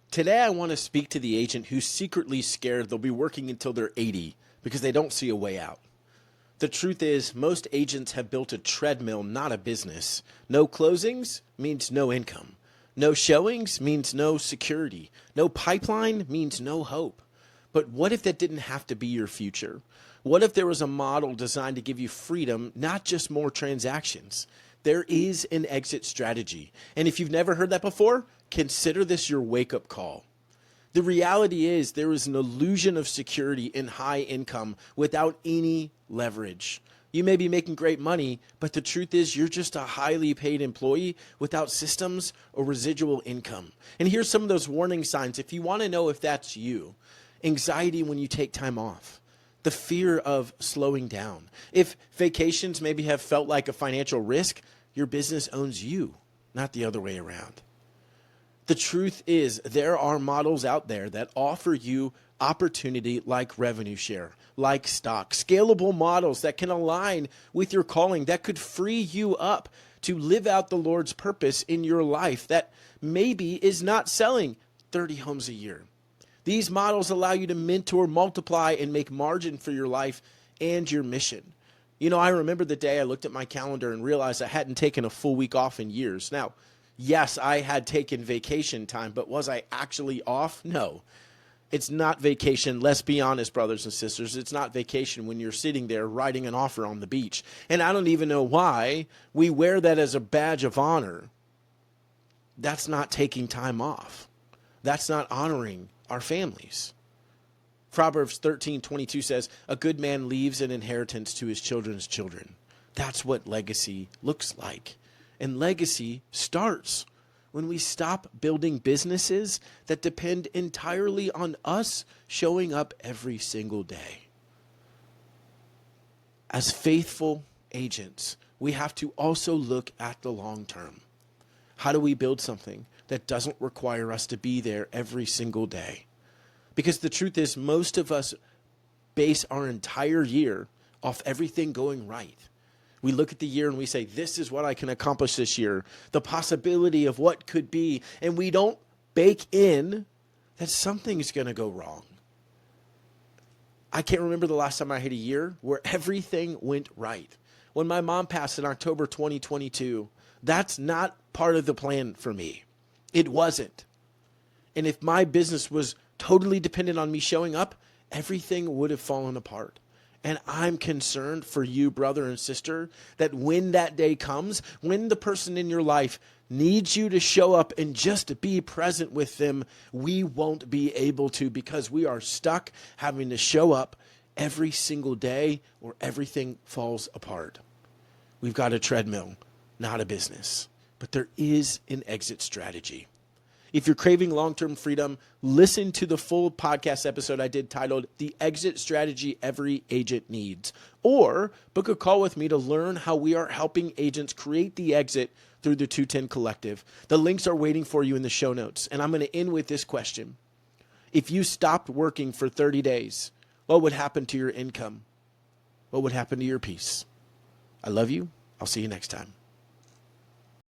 Today, I want to speak to the agent who's secretly scared they'll be working until they're 80 because they don't see a way out. The truth is, most agents have built a treadmill, not a business. No closings means no income. No showings means no security. No pipeline means no hope. But what if that didn't have to be your future? What if there was a model designed to give you freedom, not just more transactions? There is an exit strategy. And if you've never heard that before, consider this your wake-up call. The reality is there is an illusion of security in high income without any leverage. You may be making great money, but the truth is you're just a highly paid employee without systems or residual income. And here's some of those warning signs if you want to know if that's you. Anxiety when you take time off. The fear of slowing down. If vacations maybe have felt like a financial risk, your business owns you, not the other way around. The truth is there are models out there that offer you opportunity like revenue share, like stock, scalable models that can align with your calling, that could free you up to live out the Lord's purpose in your life that maybe is not selling 30 homes a year. These models allow you to mentor, multiply, and make margin for your life and your mission. You know, I remember the day I looked at my calendar and realized I hadn't taken a full week off in years. Now, yes, I had taken vacation time, but was I actually off? No. It's not vacation. Let's be honest, brothers and sisters. It's not vacation when you're sitting there writing an offer on the beach. And I don't even know why we wear that as a badge of honor. That's not taking time off. That's not honoring our families. Proverbs 13:22 says, a good man leaves an inheritance to his children's children. That's what legacy looks like. And legacy starts when we stop building businesses that depend entirely on us showing up every single day. As faithful agents, we have to also look at the long term. How do we build something that doesn't require us to be there every single day? Because the truth is, most of us base our entire year off everything going right. We look at the year and we say, this is what I can accomplish this year, the possibility of what could be, and we don't bake in that something's going to go wrong. I can't remember the last time I had a year where everything went right. When my mom passed in October 2022, that's not part of the plan for me. It wasn't. And if my business was totally dependent on me showing up, everything would have fallen apart. And I'm concerned for you, brother and sister, that when that day comes, when the person in your life needs you to show up and just be present with them, we won't be able to because we are stuck having to show up every single day or everything falls apart. We've got a treadmill, not a business, but there is an exit strategy. If you're craving long-term freedom, listen to the full podcast episode I did titled The Exit Strategy Every Agent Needs. Or book a call with me to learn how we are helping agents create the exit through the 210 Collective. The links are waiting for you in the show notes. And I'm going to end with this question. If you stopped working for 30 days, what would happen to your income? What would happen to your peace? I love you. I'll see you next time.